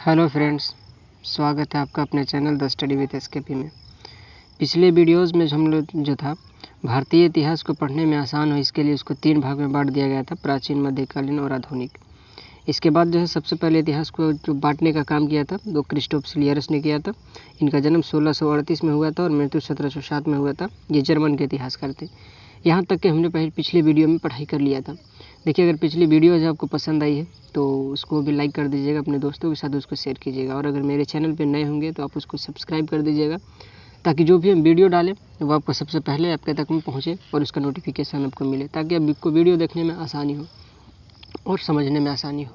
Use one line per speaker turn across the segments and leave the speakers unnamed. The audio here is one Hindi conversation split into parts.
हेलो फ्रेंड्स, स्वागत है आपका अपने channel the study with SKP में। पिछले वीडियोस में हम लोग जो था भारतीय इतिहास को पढ़ने में आसान हो इसके लिए उसको 3 भाग में बांट दिया गया था, प्राचीन, मध्यकालीन और आधुनिक। इसके बाद जो है सबसे पहले इतिहास को जो बांटने का काम किया था वो क्रिस्टोफ सिलियरस ने किया था। इनका जन्म 1638 में हुआ था और मृत्यु 1707 में हुआ था। ये जर्मन के इतिहासकार थे। यहाँ तक कि हमने पिछले वीडियो में पढ़ाई कर लिया था। देखिए, अगर पिछली वीडियो जो आपको पसंद आई है तो उसको भी लाइक कर दीजिएगा, अपने दोस्तों के साथ उसको शेयर कीजिएगा, और अगर मेरे चैनल पर नए होंगे तो आप उसको सब्सक्राइब कर दीजिएगा ताकि जो भी हम वीडियो डालें वो आपको सबसे पहले आपके तक में पहुँचे और उसका नोटिफिकेशन आपको मिले, ताकि आपको वीडियो देखने में आसानी हो और समझने में आसानी हो।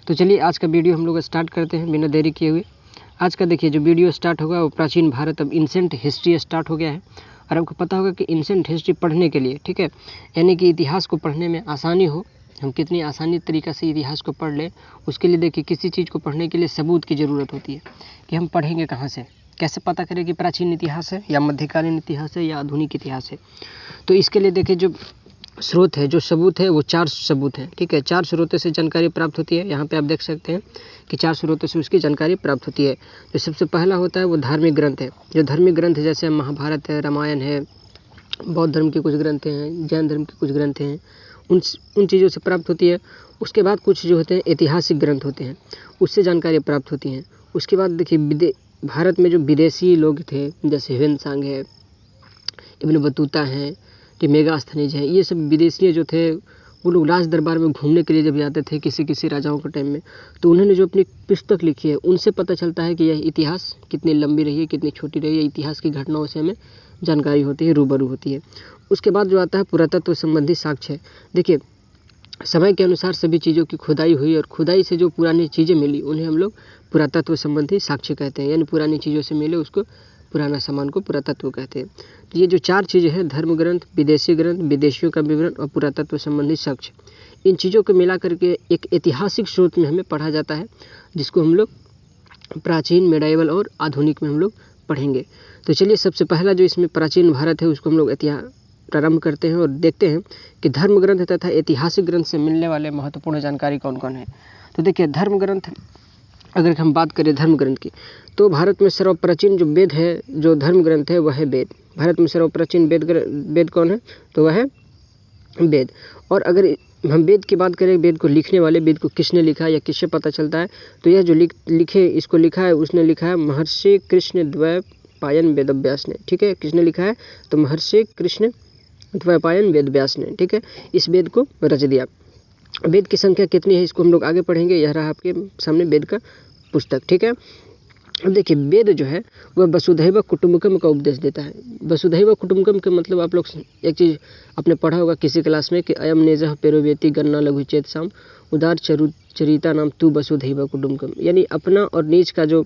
तो चलिए आज का वीडियो हम लोग स्टार्ट करते हैं बिना देरी किए हुए। आज का देखिए जो वीडियो स्टार्ट होगा वो प्राचीन भारत, अब इंसेंट हिस्ट्री स्टार्ट हो गया है। और आपको पता होगा कि इंसेंट हिस्ट्री पढ़ने के लिए, ठीक है, यानी कि इतिहास को पढ़ने में आसानी हो, हम कितनी आसानी तरीक़ा से इतिहास को पढ़ लें, उसके लिए देखिए किसी चीज़ को पढ़ने के लिए सबूत की ज़रूरत होती है कि हम पढ़ेंगे कहाँ से, कैसे पता करें कि प्राचीन इतिहास है या मध्यकालीन इतिहास है या आधुनिक इतिहास है। तो इसके लिए देखिए जो स्रोत है, जो सबूत है वो 4 सबूत हैं, ठीक है। 4 स्रोतों से जानकारी प्राप्त होती है। यहाँ पे आप देख सकते हैं कि 4 स्रोतों से उसकी जानकारी प्राप्त होती है। जो सबसे पहला होता है वो धार्मिक ग्रंथ है। जो धार्मिक ग्रंथ है जैसे महाभारत है, रामायण है, बौद्ध धर्म के कुछ ग्रंथ हैं, जैन धर्म के कुछ ग्रंथ हैं, उन चीज़ों से प्राप्त होती है। उसके बाद कुछ जो होते हैं ऐतिहासिक ग्रंथ होते हैं, उससे जानकारी प्राप्त होती हैं। उसके बाद देखिए भारत में जो विदेशी लोग थे जैसे ह्वेन-त्सांग है, इब्न बतूता हैं, मेगास्थनीज है, ये सब विदेशी जो थे वो लोग राज दरबार में घूमने के लिए जब जाते थे किसी राजाओं के टाइम में, तो उन्होंने जो अपनी पुस्तक लिखी है उनसे पता चलता है कि यह इतिहास कितनी लंबी रही है, कितनी छोटी रही है। इतिहास की घटनाओं से हमें जानकारी होती है, रूबरू होती है। उसके बाद जो आता है पुरातत्व संबंधी साक्ष्य है। देखिए समय के अनुसार सभी चीज़ों की खुदाई हुई और खुदाई से जो पुरानी चीज़ें मिली उन्हें हम लोग पुरातत्व संबंधी साक्ष्य कहते हैं, यानी पुरानी चीज़ों से मिले उसको पुराना सामान को पुरातत्व कहते हैं। तो ये जो 4 चीज़ें हैं, धर्म ग्रंथ, विदेशी ग्रंथ, विदेशियों का विवरण और पुरातत्व संबंधी साक्ष्य, इन चीज़ों को मिला करके एक ऐतिहासिक स्रोत में हमें पढ़ा जाता है, जिसको हम लोग प्राचीन, मेडाइवल और आधुनिक में हम लोग पढ़ेंगे। तो चलिए सबसे पहला जो इसमें प्राचीन भारत है उसको हम लोग प्रारंभ करते हैं और देखते हैं कि धर्म ग्रंथ तथा ऐतिहासिक ग्रंथ से मिलने वाले महत्वपूर्ण जानकारी कौन कौन है। तो देखिए धर्म ग्रंथ, अगर हम बात करें धर्म ग्रंथ की, तो भारत में सर्वप्राचीन जो वेद है, जो धर्म ग्रंथ है वह है वेद। भारत में सर्वप्राचीन वेद कौन है, तो वह है वेद। और अगर हम वेद की बात करें, वेद को लिखने वाले, वेद को किसने लिखा या किससे पता चलता है, तो यह जो इसको लिखा है उसने लिखा है महर्षि कृष्णद्वैपायन वेदव्यास ने, ठीक है। किसने लिखा है, तो महर्षि कृष्णद्वैपायन वेदव्यास ने, ठीक है, इस वेद को रच दिया। वेद की संख्या कितनी है इसको हम लोग आगे पढ़ेंगे। यह रहा आपके सामने वेद का पुस्तक, ठीक है। अब देखिए वेद जो है वह वसुधैव कुटुम्बकम का उपदेश देता है। वसुधैव कुटुम्बकम का मतलब आप लोग एक चीज़ आपने पढ़ा होगा किसी क्लास में कि अयम नेजह पेरोवेति गन्ना लघु चेत साम उदार चरिता नाम तू वसुधैव कुटुम्बकम, यानी अपना और नीच का जो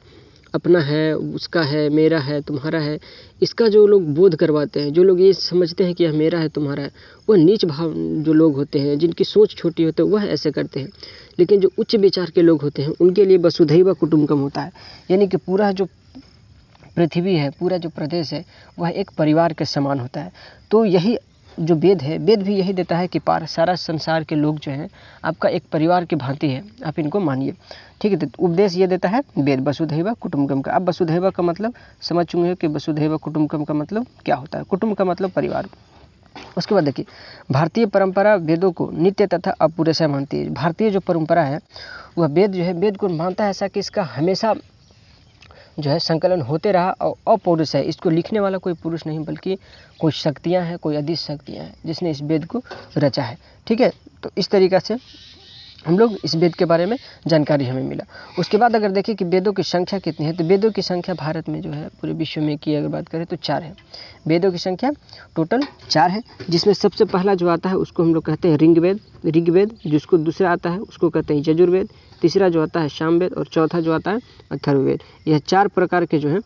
अपना है, उसका है, मेरा है, तुम्हारा है, इसका जो लोग बोध करवाते हैं, जो लोग ये समझते हैं कि यह मेरा है, तुम्हारा है, वह नीच भाव जो लोग होते हैं, जिनकी सोच छोटी होती है, वह ऐसे करते हैं। लेकिन जो उच्च विचार के लोग होते हैं उनके लिए वसुधैव कुटुम्बकम होता है, यानी कि पूरा जो पृथ्वी है, पूरा जो प्रदेश है वह एक परिवार के समान होता है। तो यही जो वेद है, वेद भी यही देता है कि सारा संसार के लोग जो हैं आपका एक परिवार की भांति है, आप इनको मानिए, ठीक है। तो उपदेश ये देता है वेद वसुधैव कुटुम्बकम का। अब वसुधैव का मतलब समझ चुके हैं कि वसुधैव कुटुम्बकम का मतलब क्या होता है। कुटुंब का मतलब परिवार। उसके बाद देखिए भारतीय परंपरा वेदों को नित्य तथा अपूर्णीय मानती है। भारतीय जो परंपरा है वह वेद जो है, वेद को मानता है ऐसा कि इसका हमेशा जो है संकलन होते रहा और अपौरुष है। इसको लिखने वाला कोई पुरुष नहीं बल्कि कोई शक्तियाँ हैं, कोई अदृश्य शक्तियाँ हैं जिसने इस वेद को रचा है, ठीक है। तो इस तरीक़ा से हम लोग इस वेद के बारे में जानकारी हमें मिला। उसके बाद अगर देखें कि वेदों की संख्या कितनी है, तो वेदों की संख्या भारत में जो है पूरे विश्व में की अगर बात करें तो 4 है। वेदों की संख्या टोटल 4 है, जिसमें सबसे पहला जो आता है उसको हम लोग कहते हैं ऋग्वेद, जिसको दूसरा आता है उसको कहते हैं यजुर्वेद, तीसरा जो आता है सामवेद और चौथा जो आता है अथर्ववेद। यह 4 प्रकार के जो है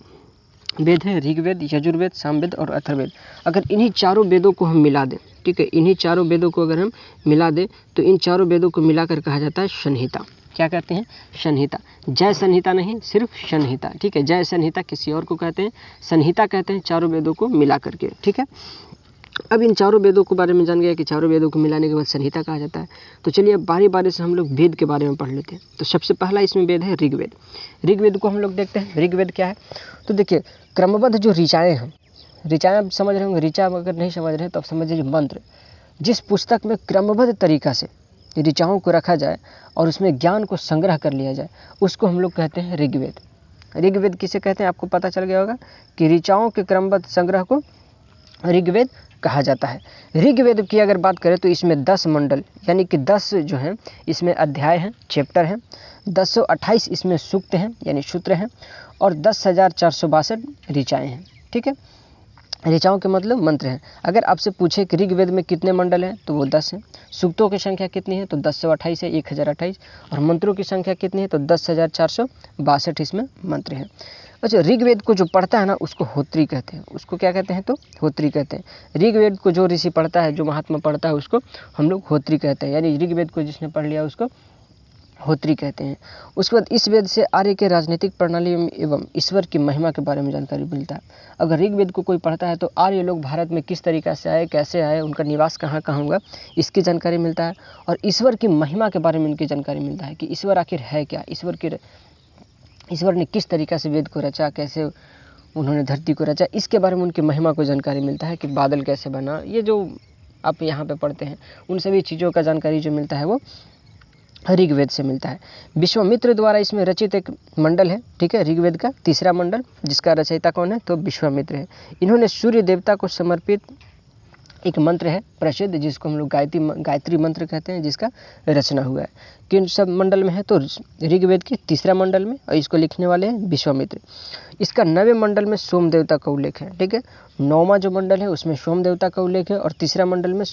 वेद हैं, ऋग्वेद, यजुर्वेद, सामवेद और अथर्ववेद। अगर इन्हीं चारों वेदों को हम मिला दें, ठीक है, इन्हीं चारों वेदों को अगर हम मिला दें तो इन चारों वेदों को मिलाकर कहा जाता है संहिता। क्या कहते हैं, संहिता। जय संहिता नहीं, सिर्फ संहिता, ठीक है। जय संहिता किसी और को कहते हैं, संहिता कहते हैं चारों वेदों को मिला करके, ठीक है। अब इन चारों वेदों के बारे में जान गया कि चारों वेदों को मिलाने के बाद संहिता कहा जाता है। तो चलिए अब बारी बारी से हम लोग वेद के बारे में पढ़ लेते हैं। तो सबसे पहला इसमें वेद है ऋग्वेद। ऋग्वेद को हम लोग देखते हैं ऋग्वेद क्या है। तो देखिए क्रमबद्ध जो ऋचाएँ हैं, ऋचाएँ आप समझ रहे होंगे, ऋचा अगर नहीं समझ रहे तो आप समझ लीजिए मंत्र। जिस पुस्तक में क्रमबद्ध तरीका से ऋचाओं को रखा जाए और उसमें ज्ञान को संग्रह कर लिया जाए, उसको हम लोग कहते हैं ऋग्वेद। ऋग्वेद किसे कहते हैं आपको पता चल गया होगा कि ऋचाओं के क्रमबद्ध संग्रह को ऋग्वेद कहा जाता है। ऋग्वेद की अगर बात करें तो इसमें 10 मंडल यानी कि 10 जो हैं इसमें अध्याय हैं, चैप्टर हैं, 1028 इसमें सूक्त हैं यानी सूत्र हैं और 10,462 ऋचाएँ हैं। ठीक है, ऋचाओं के मतलब मंत्र हैं। अगर आपसे पूछे कि ऋग्वेद में कितने मंडल हैं तो वो 10 हैं। सूक्तों की संख्या कितनी है तो 1028 है, 1028। और मंत्रों की संख्या कितनी है तो 10,462 इसमें मंत्र हैं। अच्छा, ऋग्वेद को जो पढ़ता है ना उसको होत्री कहते हैं। उसको क्या कहते हैं तो होत्री कहते हैं। ऋग्वेद को जो ऋषि पढ़ता है, जो महात्मा पढ़ता है, उसको हम लोग होत्री कहते हैं। यानी ऋग्वेद को जिसने पढ़ लिया उसको होत्री कहते हैं। उसके बाद इस वेद से आर्य के राजनीतिक प्रणाली एवं ईश्वर की महिमा के बारे में जानकारी मिलता है। अगर ऋग्वेद को कोई पढ़ता है तो आर्य लोग भारत में किस तरीक़ा से आए, कैसे आए, उनका निवास कहाँ कहाँ हुआ, इसकी जानकारी मिलता है। और ईश्वर की महिमा के बारे में उनकी जानकारी मिलता है कि ईश्वर आखिर है क्या, ईश्वर ने किस तरीक़ा से वेद को रचा, कैसे उन्होंने धरती को रचा, इसके बारे में उनकी महिमा को जानकारी मिलता है कि बादल कैसे बना। ये जो आप यहाँ पे पढ़ते हैं उन सभी चीज़ों का जानकारी जो मिलता है वो ऋग्वेद से मिलता है। विश्वामित्र द्वारा इसमें रचित एक मंडल है, ठीक है, ऋग्वेद का तीसरा मंडल, जिसका रचयिता कौन है तो विश्वामित्र है। इन्होंने सूर्य देवता को समर्पित एक मंत्र है प्रसिद्ध, जिसको हम लोग गायत्री मंत्र कहते हैं, जिसका रचना हुआ है। किन सब मंडल में है तो ऋग्वेद के तीसरा मंडल में, और इसको लिखने वाले हैं विश्वामित्र। इसका 9वें मंडल में सोम देवता का उल्लेख है। ठीक है, 9वां जो मंडल है उसमें सोम देवता का उल्लेख है और तीसरा मंडल में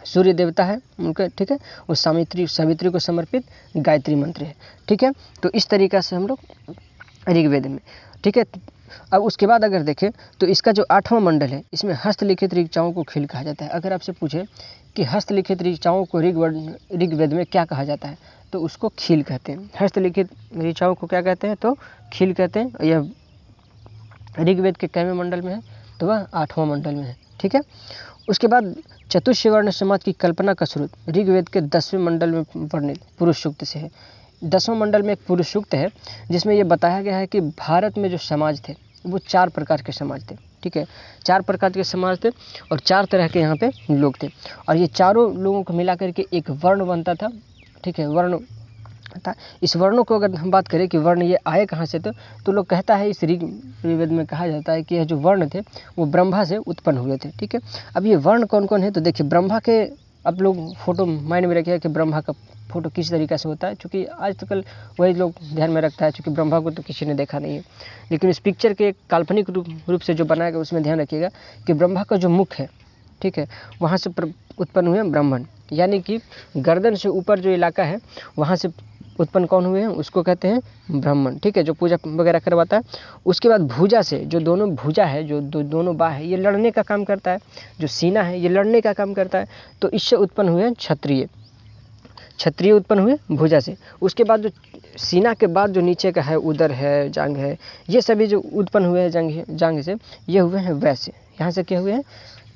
सूर्य देवता है उनका। ठीक है, वो सावित्री को समर्पित गायत्री मंत्र है। ठीक है, तो इस तरीक़ा से हम लोग ऋग्वेद में। ठीक है, अब उसके बाद अगर देखें तो इसका जो 8वां मंडल है इसमें हस्तलिखित ऋचाओं को खील कहा जाता है। अगर आपसे पूछे कि हस्तलिखित ऋचाओं को ऋग्वेद में क्या कहा जाता है तो उसको खील कहते हैं। हस्तलिखित ऋचाओं को क्या कहते हैं तो खील कहते हैं। यह ऋग्वेद के कैवें मंडल में है तो वह 8वां मंडल में है। ठीक है, उसके बाद चतुष्य वर्ण समाज की कल्पना का स्रोत ऋग्वेद के 10वें मंडल में वर्णित पुरुष सूक्त से है। 10वां मंडल में एक पुरुष सूक्त है जिसमें यह बताया गया है कि भारत में जो समाज थे वो 4 प्रकार के समाज थे। ठीक है, 4 प्रकार के समाज थे और 4 तरह के यहाँ पे लोग थे और ये चारों लोगों को मिला करके एक वर्ण बनता था। ठीक है, वर्ण था। इस वर्णों को अगर हम बात करें कि वर्ण ये आए कहाँ से, तो लोग कहता है इस ऋग्वेद में कहा जाता है कि यह जो वर्ण थे वो ब्रह्मा से उत्पन्न हुए थे। ठीक है, अब ये वर्ण कौन कौन है तो देखिए ब्रह्मा के आप लोग फोटो माइंड में रखिए कि ब्रह्मा का फोटो किस तरीक़े से होता है, क्योंकि आज तक वही लोग ध्यान में रखता है, क्योंकि ब्रह्मा को तो किसी ने देखा नहीं है। लेकिन इस पिक्चर के काल्पनिक रूप से जो बनाया गया उसमें ध्यान रखिएगा कि ब्रह्मा का जो मुख है, ठीक है, वहाँ से उत्पन्न हुए ब्राह्मण, यानी कि गर्दन से ऊपर जो इलाका है वहाँ से उत्पन्न कौन हुए हैं उसको कहते हैं ब्राह्मण। ठीक है, जो पूजा वगैरह करवाता है। उसके बाद भुजा से, जो दोनों भुजा है, जो दोनों बाह है, ये लड़ने का काम करता है। जो सीना है ये लड़ने का काम करता है, तो इससे उत्पन्न हुए क्षत्रिय उत्पन्न हुए भुजा से। उसके बाद जो सीना के बाद जो नीचे का है, उदर है, जांघ है, ये सभी जो उत्पन्न हुए हैं जांघ से, ये हुए हैं वैश्य। यहाँ से क्या हुए हैं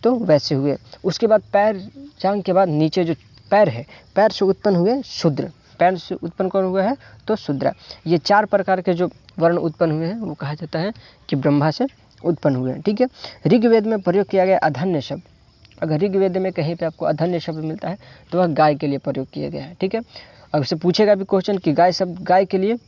तो वैश्य हुए। उसके बाद पैर, जांघ के बाद नीचे जो पैर है, पैर से उत्पन्न हुए शूद्र। पैर से उत्पन्न कौन हुआ है तो शूद्र। ये 4 प्रकार के जो वर्ण उत्पन्न हुए हैं वो कहा जाता है कि ब्रह्मा से उत्पन्न हुए हैं। ठीक है, ऋग्वेद में प्रयोग किया गया अधन्य शब्द, अगर ऋग्वेद में कहीं पे आपको अधन्य शब्द मिलता है तो वह गाय के लिए प्रयोग किया गया है। ठीक है, अब उससे पूछेगा भी क्वेश्चन कि गाय के लिए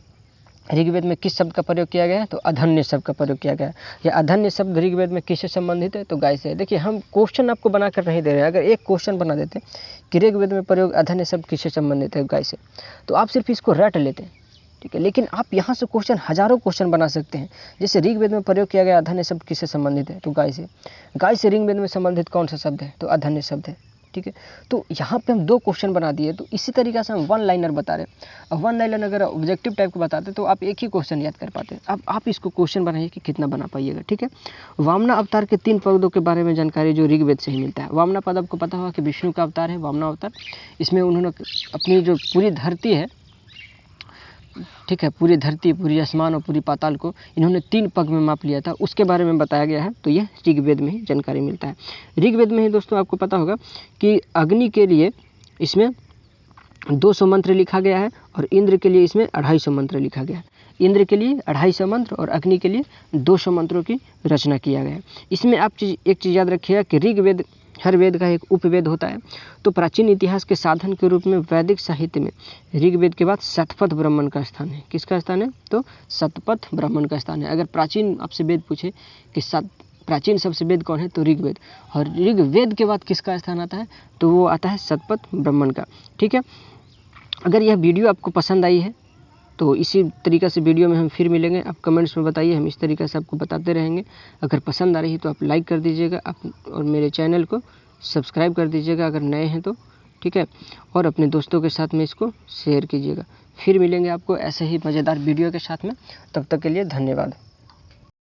ऋग्वेद में किस शब्द का प्रयोग किया गया है तो अधन्य शब्द का प्रयोग किया गया है। या अधन्य शब्द ऋग्वेद में किससे संबंधित है तो गाय से है। देखिए, हम क्वेश्चन आपको बनाकर नहीं दे रहे हैं। अगर एक क्वेश्चन बना देते कि ऋग्वेद में प्रयोग अधन्य शब्द किससे संबंधित है गाय से, तो आप सिर्फ इसको रट लेते। ठीक है, लेकिन आप यहाँ से क्वेश्चन, हजारों क्वेश्चन बना सकते हैं। जैसे ऋग्वेद में प्रयोग किया गया अधन्य शब्द किससे संबंधित है तो गाय से। गाय से ऋग्वेद में संबंधित कौन सा शब्द है तो अधन्य शब्द है। ठीक है, तो यहाँ पे हम 2 क्वेश्चन बना दिए। तो इसी तरीक़े से हम 1 लाइनर बता रहे हैं। अब 1 लाइनर अगर ऑब्जेक्टिव टाइप को बताते तो आप एक ही क्वेश्चन याद कर पाते। अब आप इसको क्वेश्चन बनाइए कि कितना बना पाइएगा। ठीक है, वामना अवतार के 3 पदों के बारे में जानकारी जो ऋग्वेद से ही मिलता है। वामना पद आपको पता होगा कि विष्णु का अवतार है वामना अवतार। इसमें उन्होंने अपनी जो पूरी धरती है ठीक है, पूरी धरती, पूरी आसमान और पूरी पाताल को इन्होंने 3 पग में माप लिया था, उसके बारे में बताया गया है। तो यह ऋग्वेद में ही जानकारी मिलता है। ऋग्वेद में ही दोस्तों आपको पता होगा कि अग्नि के लिए इसमें 200 मंत्र लिखा गया है और इंद्र के लिए इसमें 250 मंत्र लिखा गया है। इंद्र के लिए 250 मंत्र और अग्नि के लिए 200 मंत्रों की रचना किया गया है। इसमें आप एक चीज़ याद रखिएगा कि ऋग्वेद हर वेद का एक उपवेद होता है। तो प्राचीन इतिहास के साधन के रूप में वैदिक साहित्य में ऋग्वेद के बाद शतपथ ब्राह्मण का स्थान है। किसका स्थान है? तो शतपथ ब्राह्मण का स्थान है। अगर प्राचीन आपसे वेद पूछे कि प्राचीन सबसे वेद कौन है, तो ऋग्वेद। और ऋग्वेद के बाद किसका स्थान आता है? तो वो आता है शतपथ ब्राह्मण का। ठीक है, अगर यह वीडियो आपको पसंद आई है तो इसी तरीक़े से वीडियो में हम फिर मिलेंगे। आप कमेंट्स में बताइए, हम इस तरीक़े से आपको बताते रहेंगे। अगर पसंद आ रही है तो आप लाइक कर दीजिएगा, आप और मेरे चैनल को सब्सक्राइब कर दीजिएगा अगर नए हैं तो, ठीक है। और अपने दोस्तों के साथ में इसको शेयर कीजिएगा। फिर मिलेंगे आपको ऐसे ही मज़ेदार वीडियो के साथ में। तब तक के लिए धन्यवाद।